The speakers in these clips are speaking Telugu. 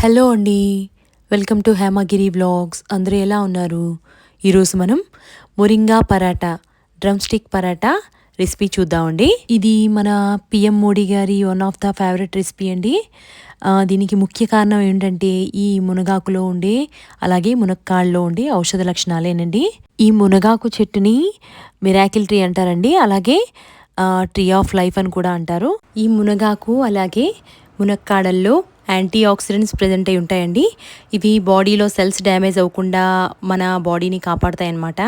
హలో అండి. Welcome to Hemagiri vlogs. అందరూ ఎలా ఉన్నారు? ఈరోజు మనం moringa paratha, drum stick paratha recipe చూద్దామండి. ఇది మన పిఎం మోడీ గారి one of the favourite recipe అండి. దీనికి ముఖ్య కారణం ఏంటంటే ఈ మునగాకులో ఉండే అలాగే మునక్కాడలో ఉండే ఔషధ లక్షణాలేనండి. ఈ మునగాకు చెట్టుని మిరాకిల్ ట్రీ అంటారండి. అలాగే ట్రీ ఆఫ్ లైఫ్ అని కూడా అంటారు. ఈ మునగాకు అలాగే మునక్కాడల్లో యాంటీ ఆక్సిడెంట్స్ ప్రెజెంట్ అయి ఉంటాయండి. ఇవి బాడీలో సెల్స్ డ్యామేజ్ అవ్వకుండా మన బాడీని కాపాడుతాయి అన్నమాట.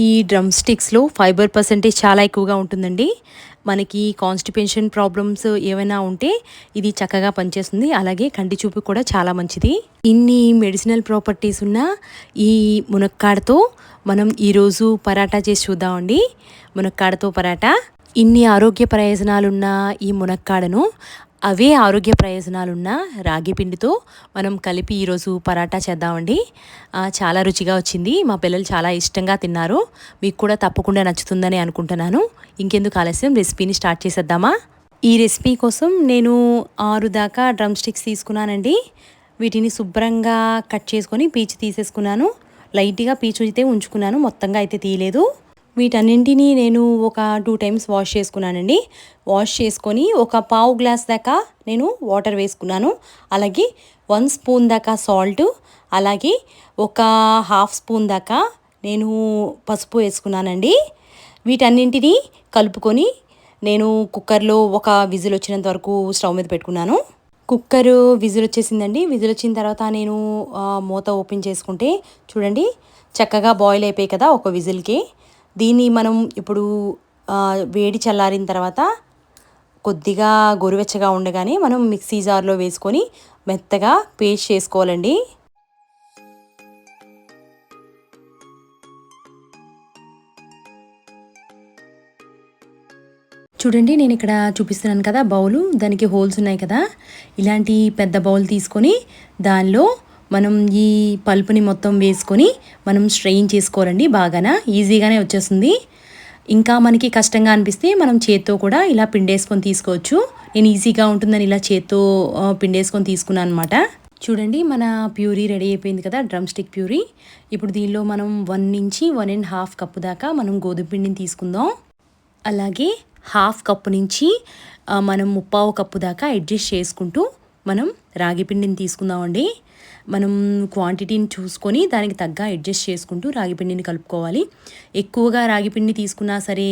ఈ డ్రమ్ స్టిక్స్లో ఫైబర్ పర్సెంటేజ్ చాలా ఎక్కువగా ఉంటుందండి. మనకి కాన్స్టిపేషన్ ప్రాబ్లమ్స్ ఏమైనా ఉంటే ఇది చక్కగా పనిచేస్తుంది. అలాగే కంటి చూపు కూడా చాలా మంచిది. ఇన్ని మెడిసినల్ ప్రాపర్టీస్ ఉన్న ఈ మునక్కాడతో మనం ఈరోజు పరాటా చేసి చూద్దామండి. మునక్కాడతో పరాటా. ఇన్ని ఆరోగ్య ప్రయోజనాలున్న ఈ మునక్కాడను అవే ఆరోగ్య ప్రయోజనాలున్న రాగి పిండితో మనం కలిపి ఈరోజు పరాటా చేద్దామండి. చాలా రుచిగా వచ్చింది. మా పిల్లలు చాలా ఇష్టంగా తిన్నారు. మీకు కూడా తప్పకుండా నచ్చుతుందని అనుకుంటున్నాను. ఇంకెందుకు ఆలస్యం, రెసిపీని స్టార్ట్ చేసేద్దామా? ఈ రెసిపీ కోసం నేను 6 దాకా డ్రమ్ స్టిక్స్ తీసుకున్నానండి. వీటిని శుభ్రంగా కట్ చేసుకొని పీచు తీసేసుకున్నాను. లైట్గా పీచు అయితే ఉంచుకున్నాను, మొత్తంగా అయితే తీయలేదు. వీటన్నింటినీ నేను ఒక 2 టైమ్స్ వాష్ చేసుకున్నానండి. వాష్ చేసుకొని ఒక పావు గ్లాస్ దాకా నేను వాటర్ వేసుకున్నాను. అలాగే 1 స్పూన్ దాకా సాల్ట్, అలాగే ఒక హాఫ్ స్పూన్ దాకా నేను పసుపు వేసుకున్నానండి. వీటన్నింటినీ కలుపుకొని నేను కుక్కర్లో ఒక విజిల్ వచ్చినంత వరకు స్టవ్ మీద పెట్టుకున్నాను. కుక్కర్ విజిల్ వచ్చేసిందండి. విజిల్ వచ్చిన తర్వాత నేను మూత ఓపెన్ చేసుకుంటే చూడండి, చక్కగా బాయిల్ అయిపోయాయి కదా ఒక విజిల్కి. దీన్ని మనం ఇప్పుడు వేడి చల్లారిన తర్వాత కొద్దిగా గోరువెచ్చగా ఉండగానే మనం మిక్సీ జార్లో వేసుకొని మెత్తగా పేస్ట్ చేసుకోవాలండి. చూడండి, నేను ఇక్కడ చూపిస్తున్నాను కదా బౌలు, దానికి హోల్స్ ఉన్నాయి కదా. ఇలాంటి పెద్ద బౌల్ తీసుకొని దానిలో మనం ఈ పల్పుని మొత్తం వేసుకొని మనం స్ట్రెయిన్ చేసుకోవాలండి. బాగానా ఈజీగానే వచ్చేస్తుంది. ఇంకా మనకి కష్టంగా అనిపిస్తే మనం చేత్తో కూడా ఇలా పిండేసుకొని తీసుకోవచ్చు. నేను ఈజీగా ఉంటుందని ఇలా చేత్తో పిండేసుకొని తీసుకున్నాను అనమాట. చూడండి, మన ప్యూరీ రెడీ అయిపోయింది కదా, డ్రమ్ స్టిక్ ప్యూరీ. ఇప్పుడు దీనిలో మనం 1 నుంచి 1.5 కప్పు దాకా మనం గోధుమ పిండిని తీసుకుందాం. అలాగే హాఫ్ కప్పు నుంచి మనం 3/4 కప్పు దాకా అడ్జస్ట్ చేసుకుంటూ మనం రాగి పిండిని తీసుకుందామండి. మనం క్వాంటిటీని చూసుకొని దానికి తగ్గ అడ్జస్ట్ చేసుకుంటూ రాగి పిండిని కలుపుకోవాలి. ఎక్కువగా రాగి పిండి తీసుకున్నా సరే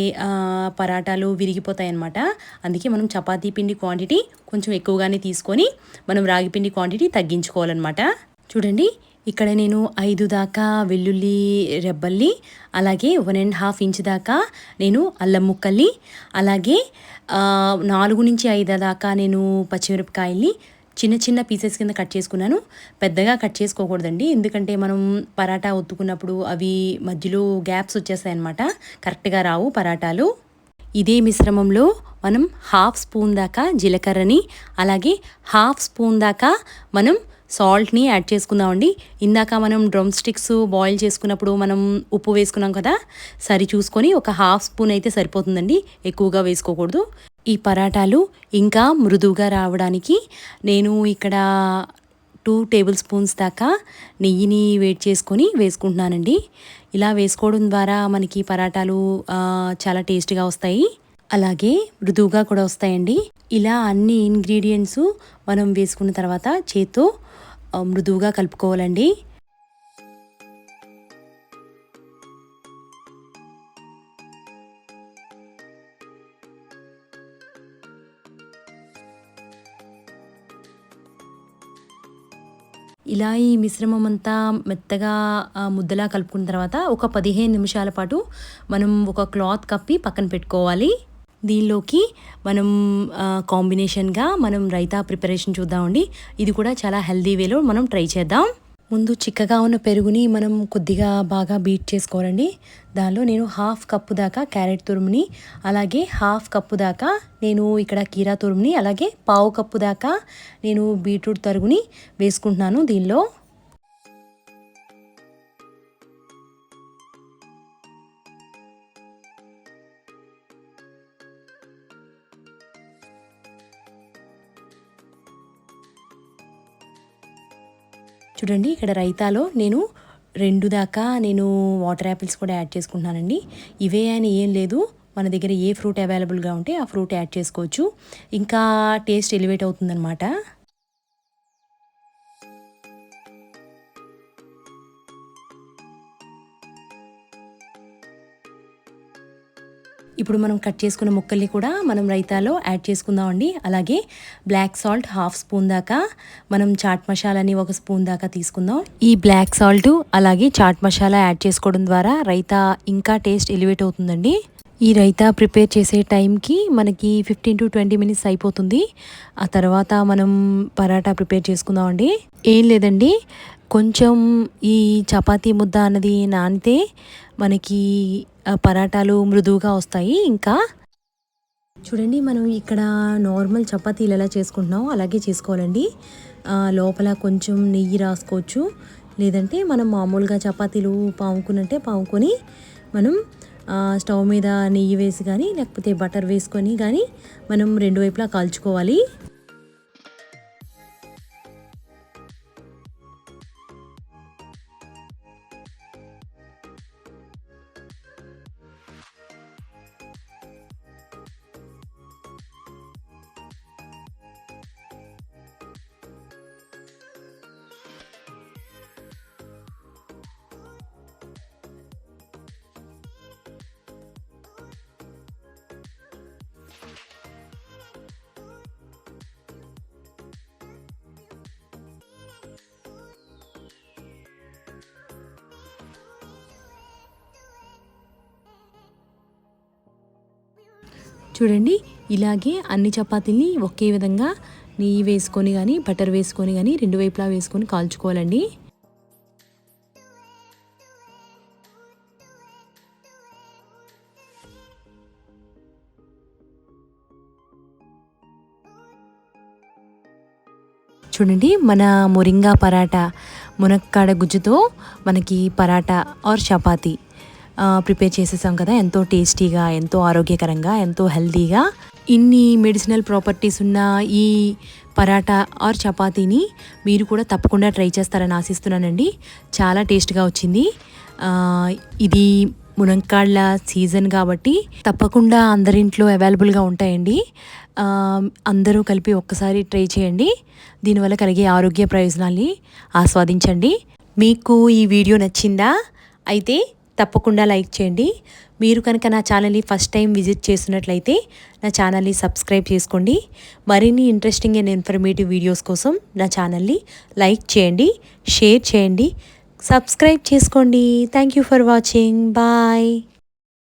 పరాటాలు విరిగిపోతాయి అన్నమాట. అందుకే మనం చపాతీ పిండి క్వాంటిటీ కొంచెం ఎక్కువగానే తీసుకొని మనం రాగి పిండి క్వాంటిటీ తగ్గించుకోవాలన్నమాట. చూడండి, ఇక్కడ నేను 5 దాకా వెల్లుల్లి రెబ్బల్ని, అలాగే 1.5 ఇంచ్ దాకా నేను అల్లం ముక్కల్ని, అలాగే 4 నుంచి 5 దాకా నేను పచ్చిమిరపకాయల్ని చిన్న చిన్న పీసెస్ కింద కట్ చేసుకున్నాను. పెద్దగా కట్ చేసుకోకూడదండి, ఎందుకంటే మనం పరాటా ఒత్తుకున్నప్పుడు అవి మధ్యలో గ్యాప్స్ వచ్చేస్తాయి అన్నమాట, కరెక్ట్గా రావు పరాటాలు. ఇదే మిశ్రమంలో మనం హాఫ్ స్పూన్ దాకా జీలకర్రని, అలాగే హాఫ్ స్పూన్ దాకా మనం సాల్ట్ని యాడ్ చేసుకుందామండి. ఇందాక మనం డ్రమ్ స్టిక్స్ బాయిల్ చేసుకున్నప్పుడు మనం ఉప్పు వేసుకున్నాం కదా, సరి చూసుకొని ఒక హాఫ్ స్పూన్ అయితే సరిపోతుందండి, ఎక్కువగా వేసుకోకూడదు. ఈ పరాటాలు ఇంకా మృదువుగా రావడానికి నేను ఇక్కడ 2 టేబుల్ స్పూన్స్ దాకా నెయ్యిని వేడి చేసుకొని వేసుకుంటున్నానండి. ఇలా వేసుకోవడం ద్వారా మనకి పరాటాలు చాలా టేస్ట్గా వస్తాయి, అలాగే మృదువుగా కూడా వస్తాయండి. ఇలా అన్ని ఇంగ్రీడియంట్స్ మనం వేసుకున్న తర్వాత చేత్తో మృదువుగా కలుపుకోవాలండి. ఇలా ఈ మిశ్రమం అంతా మెత్తగా ముద్దలా కలుపుకున్న తర్వాత ఒక 15 నిమిషాల పాటు మనం ఒక క్లాత్ కప్పి పక్కన పెట్టుకోవాలి. దీనిలోకి మనం కాంబినేషన్గా మనం రైతా ప్రిపరేషన్ చూద్దామండి. ఇది కూడా చాలా హెల్దీ వేలో మనం ట్రై చేద్దాం. ముందు చిక్కగా ఉన్న పెరుగుని మనం కొద్దిగా బాగా బీట్ చేసుకోవాలండి. దానిలో నేను హాఫ్ కప్పు దాకా క్యారెట్ తురుముని, అలాగే హాఫ్ కప్పు దాకా నేను ఇక్కడ కీరా తురుముని, అలాగే పావు కప్పు దాకా నేను బీట్రూట్ తరుగుని వేసుకుంటున్నాను దీనిలో. చూడండి ఇక్కడ రైతాలో నేను 2 దాకా వాటర్ యాపిల్స్ కూడా యాడ్ చేసుకుంటున్నానండి. ఇవే అని ఏం లేదు, మన దగ్గర ఏ ఫ్రూట్ అవైలబుల్గా ఉంటే ఆ ఫ్రూట్ యాడ్ చేసుకోవచ్చు, ఇంకా టేస్ట్ ఎలివేట్ అవుతుందన్నమాట. ఇప్పుడు మనం కట్ చేసుకున్న ముక్కల్ని కూడా మనం రైతాలో యాడ్ చేసుకుందామండి. అలాగే బ్లాక్ సాల్ట్ హాఫ్ స్పూన్ దాకా, మనం చాట్ మసాలాని 1 స్పూన్ దాకా తీసుకుందాం. ఈ బ్లాక్ సాల్ట్ అలాగే చాట్ మసాలా యాడ్ చేసుకోవడం ద్వారా రైతా ఇంకా టేస్ట్ ఎలివేట్ అవుతుందండి. ఈ రైతా ప్రిపేర్ చేసే టైంకి మనకి 15 to 20 మినిట్స్ అయిపోతుంది. ఆ తర్వాత మనం పరాటా ప్రిపేర్ చేసుకుందామండి. ఏం లేదండి, కొంచెం ఈ చపాతీ ముద్ద అన్నది నానితే మనకి పరాటాలు మృదువుగా వస్తాయి. ఇంకా చూడండి, మనం ఇక్కడ నార్మల్ చపాతీలు ఎలా చేసుకుంటున్నామో అలాగే చేసుకోవాలండి. లోపల కొంచెం నెయ్యి రాసుకోవచ్చు, లేదంటే మనం మామూలుగా చపాతీలు పాముకున్నట్టే పాముకొని మనం స్టవ్ మీద నెయ్యి వేసి కానీ లేకపోతే బటర్ వేసుకొని కానీ మనం 2 వైపులా కాల్చుకోవాలి. చూడండి, ఇలాగే అన్ని చపాతీల్ని ఒకే విధంగా నెయ్యి వేసుకొని కానీ బటర్ వేసుకొని కానీ 2 వైపులా వేసుకొని కాల్చుకోవాలండి. చూడండి, మన మొరింగా పరాటా మునక్కాడ గుజ్జుతో మనకి పరాటా ఆర్ చపాతీ ప్రిపేర్ చేసేసాం కదా. ఎంతో టేస్టీగా, ఎంతో ఆరోగ్యకరంగా, ఎంతో హెల్తీగా, ఇన్ని మెడిసినల్ ప్రాపర్టీస్ ఉన్న ఈ పరాటా ఆర్ చపాతీని మీరు కూడా తప్పకుండా ట్రై చేస్తారని ఆశిస్తున్నానండి. చాలా టేస్ట్గా వచ్చింది. ఇది మునక్కాళ్ళ సీజన్ కాబట్టి తప్పకుండా అందరింట్లో అవైలబుల్గా ఉంటాయండి. అందరూ కలిపి ఒక్కసారి ట్రై చేయండి. దీనివల్ల కలిగే ఆరోగ్య ప్రయోజనాల్ని ఆస్వాదించండి. మీకు ఈ వీడియో నచ్చిందా? అయితే తప్పకుండా లైక్ చేయండి. మీరు కనుక నా ఛానల్ని ఫస్ట్ టైం విజిట్ చేస్తున్నట్లయితే నా ఛానల్ని సబ్స్క్రైబ్ చేసుకోండి. మరిన్ని ఇంట్రెస్టింగ్ అండ్ ఇన్ఫర్మేటివ్ వీడియోస్ కోసం నా ఛానల్ని లైక్ చేయండి, షేర్ చేయండి, సబ్స్క్రైబ్ చేసుకోండి. Thank you for watching. Bye.